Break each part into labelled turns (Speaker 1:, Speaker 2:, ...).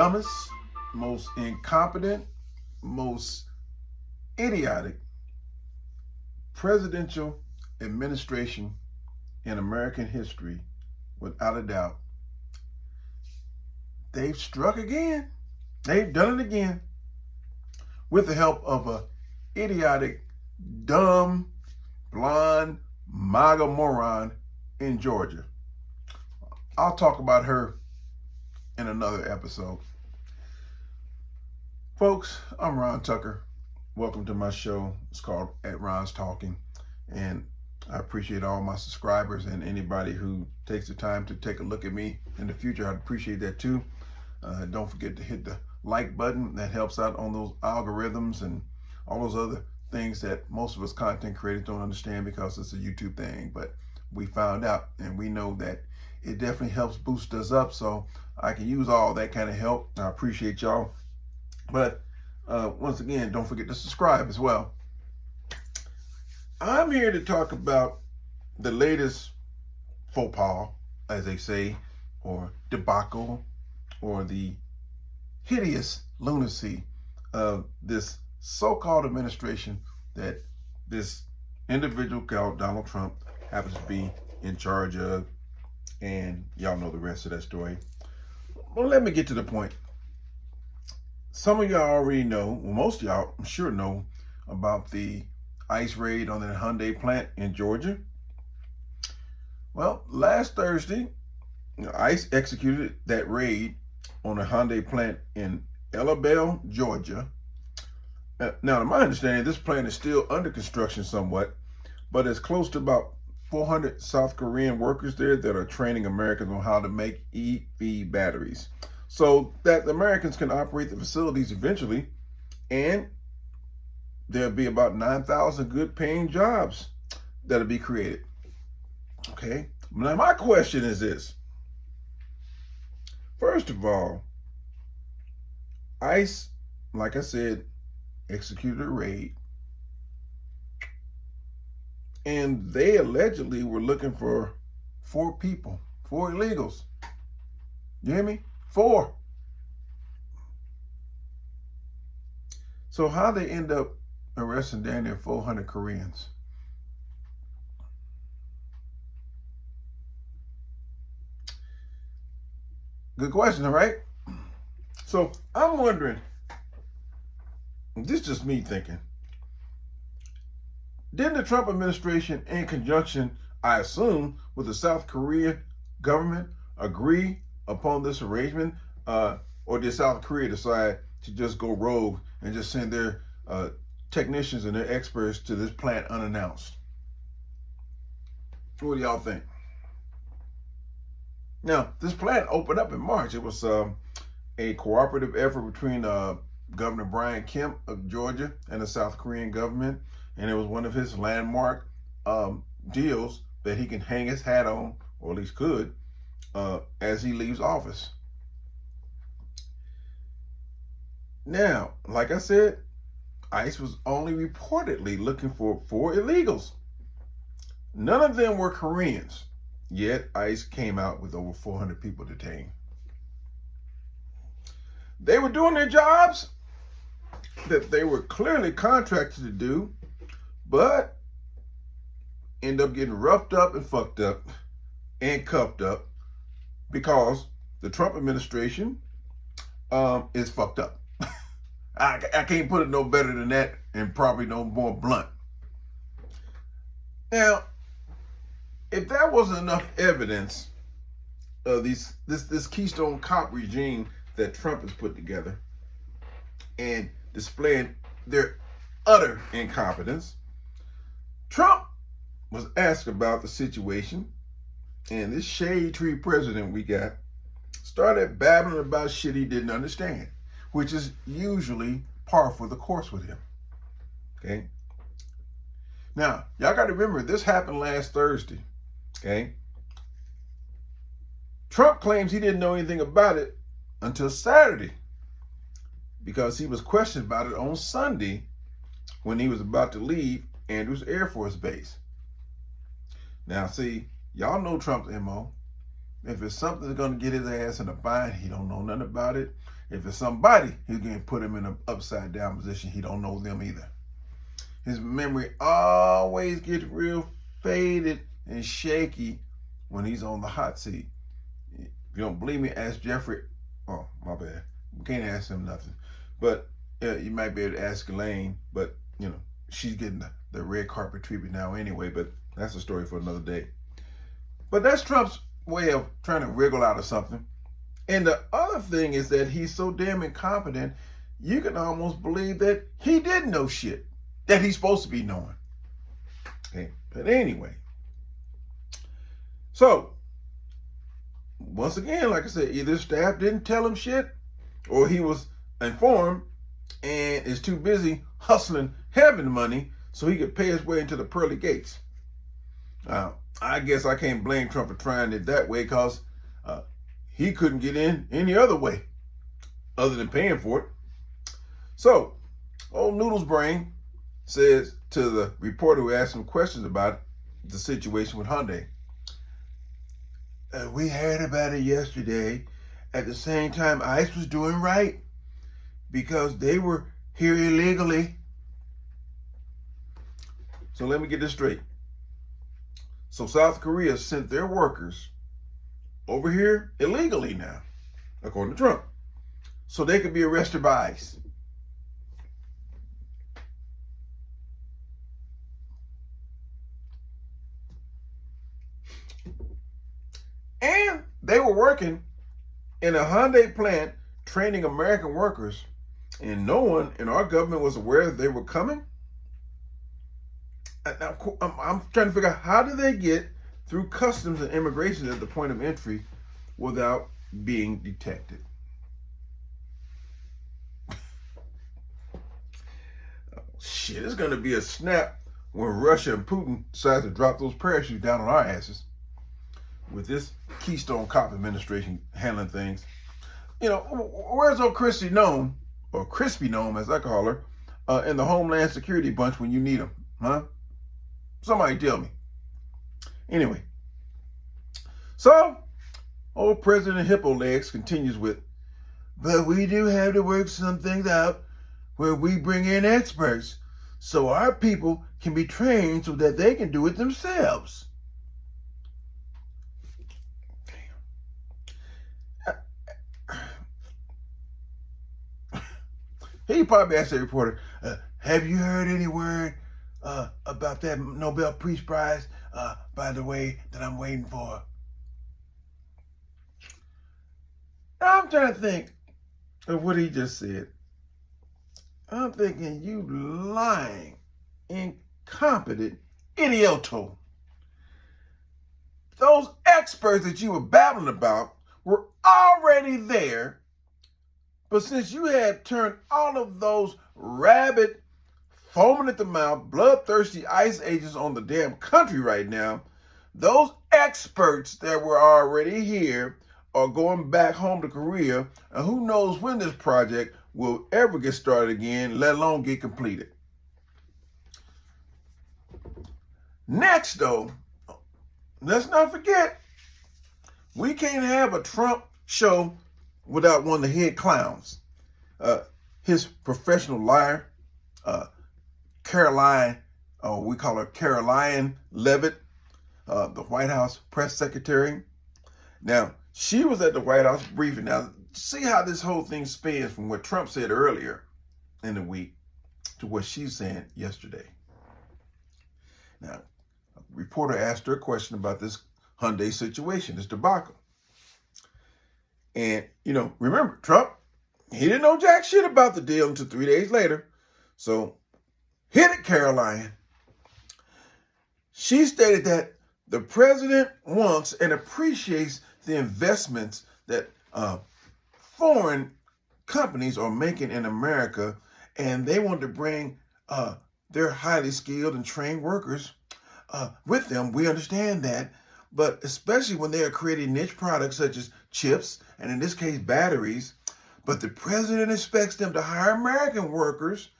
Speaker 1: dumbest, most incompetent, most idiotic presidential administration in American history, without a doubt. They've struck again. They've done it again with the help of a idiotic, dumb, blonde, MAGA moron in Georgia. I'll talk about her in another episode. Folks, I'm Ron Tucker. Welcome to my show. It's called At Ron's Talking. And I appreciate all my subscribers and anybody who takes the time to take a look at me in the future. I'd appreciate that too. Don't forget to hit the like button. That helps out on those algorithms and all those other things that most of us content creators don't understand because it's a YouTube thing. But we found out and we know that it definitely helps boost us up. So I can use all that kind of help. I appreciate y'all. But once again, don't forget to subscribe as well. I'm here to talk about the latest faux pas, as they say, or debacle, or the hideous lunacy of this so-called administration that this individual called Donald Trump happens to be in charge of. And y'all know the rest of that story. Well, let me get to the point. Some of y'all already know, well, most of y'all, I'm sure, know about the ICE raid on the Hyundai plant in Georgia. Well, last Thursday, ICE executed that raid on a Hyundai plant in Ellabelle, Georgia. Now, to my understanding, this plant is still under construction somewhat, but it's close to about 400 South Korean workers there that are training Americans on how to make EV batteries, so that the Americans can operate the facilities eventually, and there'll be about 9,000 good paying jobs that'll be created. Okay, now my question is this. First of all, ICE, like I said, executed a raid, and they allegedly were looking for 4 people, 4 illegals. You hear me? 4. So how they end up arresting down there 400 Koreans? Good question, all right? So I'm wondering, this is just me thinking, didn't the Trump administration, in conjunction, I assume, with the South Korean government, agree upon this arrangement? Or did South Korea decide to just go rogue and just send their technicians and their experts to this plant unannounced? What do y'all think? Now, this plant opened up in March. It was a cooperative effort between Governor Brian Kemp of Georgia and the South Korean government. And it was one of his landmark deals that he can hang his hat on, or at least could, as he leaves office. Now, like I said, ICE was only reportedly looking for 4 illegals. None of them were Koreans, yet ICE came out with over 400 people detained. They were doing their jobs that they were clearly contracted to do, but end up getting roughed up and fucked up and cuffed up because the Trump administration is fucked up. I can't put it no better than that, and probably no more blunt. Now, if that wasn't enough evidence of this Keystone Cop regime that Trump has put together and displaying their utter incompetence, Trump was asked about the situation, and this shade tree president we got started babbling about shit he didn't understand, which is usually par for the course with him. Okay? Now, y'all got to remember, this happened last Thursday. Okay? Trump claims he didn't know anything about it until Saturday because he was questioned about it on Sunday when he was about to leave Andrews Air Force Base. Now, see, y'all know Trump's MO. If it's something that's going to get his ass in a bind, he don't know nothing about it. if it's somebody, he's going to put him in an upside down position. He don't know them either. His memory always gets real faded and shaky when he's on the hot seat. If you don't believe me, ask Jeffrey. Oh, my bad. We can't ask him nothing. But you might be able to ask Elaine, but she's getting the red carpet treatment now anyway, but that's a story for another day. But that's Trump's way of trying to wriggle out of something. And the other thing is that he's so damn incompetent, you can almost believe that he didn't know shit that he's supposed to be knowing. Okay, but anyway. So, once again, like I said, either staff didn't tell him shit, or he was informed and is too busy hustling heaven money so he could pay his way into the pearly gates. I guess I can't blame Trump for trying it that way, because he couldn't get in any other way other than paying for it. So, old Noodles Brain says to the reporter who asked him questions about the situation with Hyundai, we heard about it yesterday. At the same time, ICE was doing right because they were here illegally. So let me get this straight. So South Korea sent their workers over here illegally now, according to Trump, so they could be arrested by ICE. And they were working in a Hyundai plant training American workers, and no one in our government was aware that they were coming. Now, I'm trying to figure out, how do they get through customs and immigration at the point of entry without being detected? Shit, it's going to be a snap when Russia and Putin decide to drop those parachutes down on our asses. With this Keystone Cop administration handling things. Where's old Christy Gnome, or Crispy Gnome as I call her, in the Homeland Security bunch when you need them, huh? Somebody tell me. Anyway, so old President Hippo Legs continues with, but we do have to work some things out where we bring in experts so our people can be trained so that they can do it themselves. He probably asked the reporter, have you heard any word about that Nobel Peace Prize, by the way, that I'm waiting for? I'm trying to think of what he just said. I'm thinking, you lying, incompetent idioto. Those experts that you were babbling about were already there. But since you had turned all of those rabid, foaming at the mouth, bloodthirsty ICE agents on the damn country right now, those experts that were already here are going back home to Korea, and who knows when this project will ever get started again, let alone get completed. Next, though, let's not forget, we can't have a Trump show without one of the head clowns. His professional liar, Caroline, we call her Caroline Leavitt, the White House press secretary. Now, she was at the White House briefing. Now, see how this whole thing spans from what Trump said earlier in the week to what she's saying yesterday. Now, a reporter asked her a question about this Hyundai situation, this debacle. And, remember, Trump, he didn't know jack shit about the deal until 3 days later. So, hit it, Caroline. She stated that the president wants and appreciates the investments that foreign companies are making in America, and they want to bring their highly skilled and trained workers with them. We understand that. But especially when they are creating niche products such as chips, and in this case, batteries. But the president expects them to hire American workers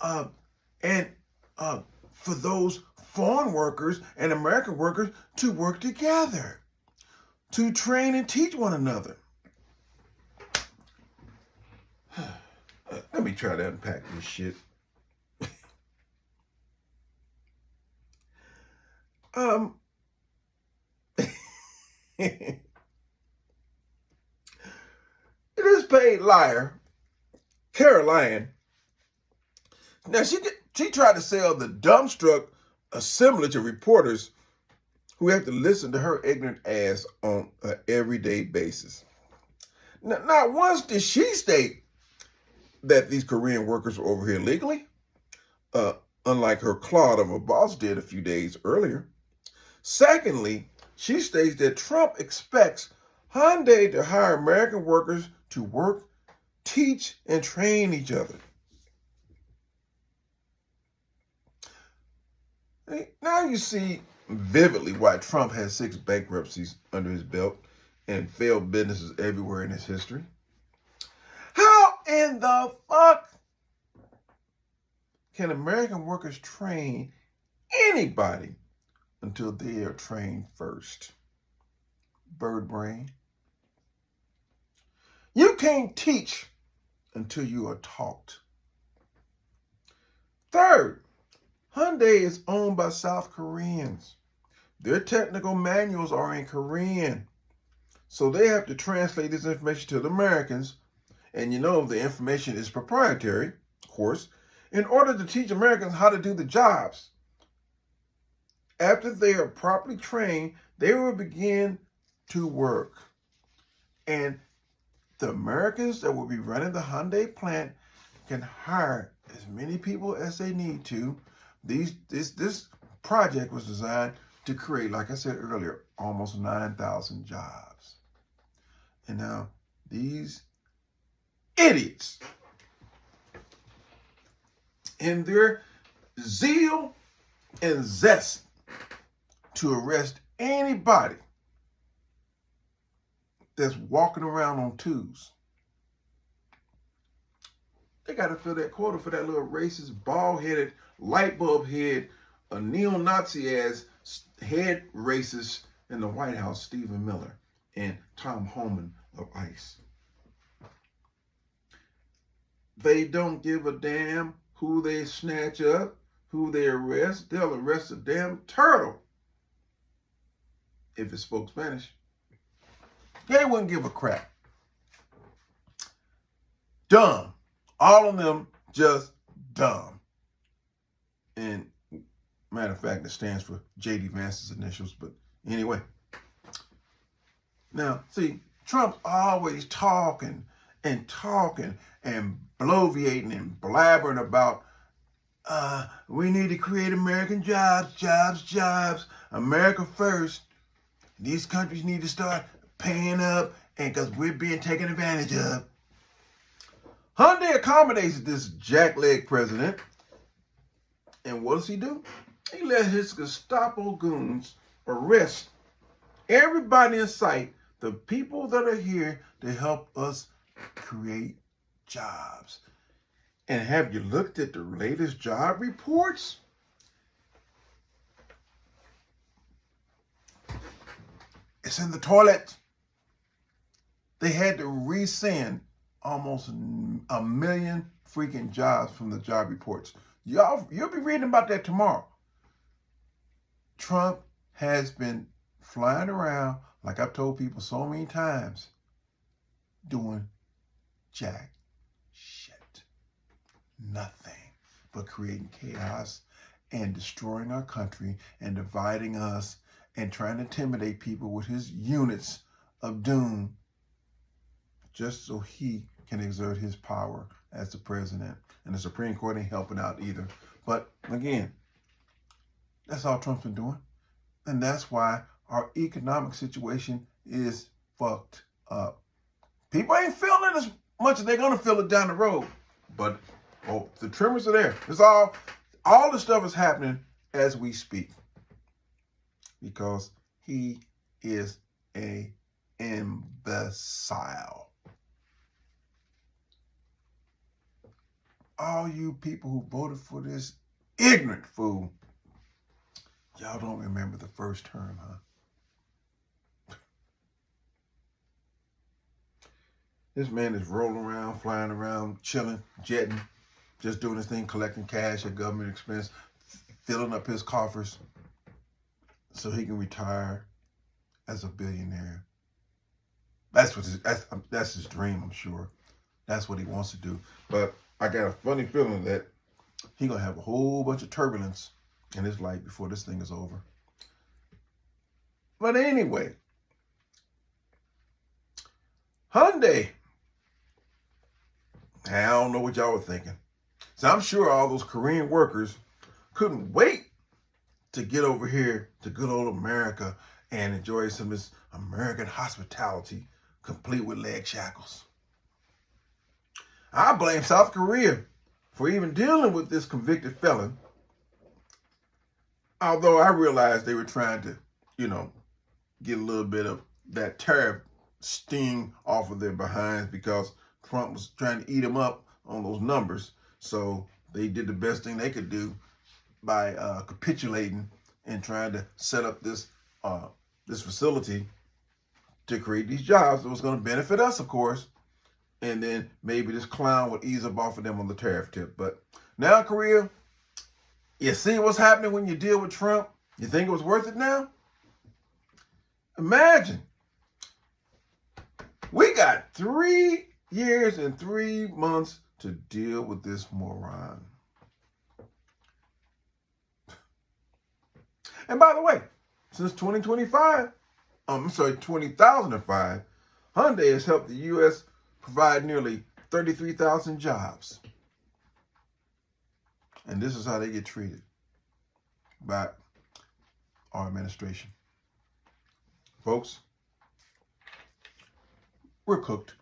Speaker 1: and for those foreign workers and American workers to work together, to train and teach one another. Let me try to unpack this shit. This paid liar, Caroline. Now she tried to sell the dumbstruck assemblage of reporters who have to listen to her ignorant ass on an everyday basis. Now, not once did she state that these Korean workers were over here legally, unlike her clod of a boss did a few days earlier. Secondly, she states that Trump expects Hyundai to hire American workers to work, teach, and train each other. Now you see vividly why Trump has 6 bankruptcies under his belt and failed businesses everywhere in his history. How in the fuck can American workers train anybody until they are trained first? Bird brain. You can't teach until you are taught. Third, Hyundai is owned by South Koreans. Their technical manuals are in Korean. So they have to translate this information to the Americans. And you know the information is proprietary, of course, in order to teach Americans how to do the jobs. After they are properly trained, they will begin to work. And the Americans that will be running the Hyundai plant can hire as many people as they need to. This project was designed to create, like I said earlier, almost 9,000 jobs. And now these idiots, in their zeal and zest to arrest anybody that's walking around on twos, they got to fill that quota for that little racist, bald-headed, light bulb head, a neo-Nazi ass head racist in the White House, Stephen Miller and Tom Homan of ICE. They don't give a damn who they snatch up, who they arrest. They'll arrest a damn turtle if it spoke Spanish. They wouldn't give a crap. Dumb. All of them just dumb. And matter of fact, it stands for J.D. Vance's initials. But anyway. Now, see, Trump's always talking and bloviating and blabbering about we need to create American jobs, America first. These countries need to start paying up, and because we're being taken advantage of. Hyundai accommodates this jackleg president. And what does he do? He let his Gestapo goons arrest everybody in sight, the people that are here to help us create jobs. And have you looked at the latest job reports? It's in the toilet. They had to resend almost 1 million freaking jobs from the job reports. You'll be reading about that tomorrow. Trump has been flying around, like I've told people so many times, doing jack shit. Nothing but creating chaos and destroying our country and dividing us and trying to intimidate people with his units of doom just so he can exert his power as the president. And the Supreme Court ain't helping out either. But again, that's all Trump's been doing. And that's why our economic situation is fucked up. People ain't feeling it as much as they're going to feel it down the road. But the tremors are there. It's all the stuff is happening as we speak. Because he is an imbecile. All you people who voted for this ignorant fool, y'all don't remember the first term, huh? This man is rolling around, flying around, chilling, jetting, just doing his thing, collecting cash at government expense, filling up his coffers so he can retire as a billionaire. That's his dream, I'm sure. That's what he wants to do. But I got a funny feeling that he's going to have a whole bunch of turbulence in his life before this thing is over. But anyway, Hyundai. I don't know what y'all were thinking. So I'm sure all those Korean workers couldn't wait to get over here to good old America and enjoy some of this American hospitality, complete with leg shackles. I blame South Korea for even dealing with this convicted felon, although I realized they were trying to, get a little bit of that tariff sting off of their behinds because Trump was trying to eat them up on those numbers. So they did the best thing they could do by capitulating and trying to set up this facility to create these jobs that was going to benefit us, of course. And then maybe this clown would ease up off of them on the tariff tip. But now, Korea, you see what's happening when you deal with Trump? You think it was worth it now? Imagine. We got 3 years and 3 months to deal with this moron. And by the way, since 2005, Hyundai has helped the U.S. provide nearly 33,000 jobs. And this is how they get treated by our administration. Folks, we're cooked.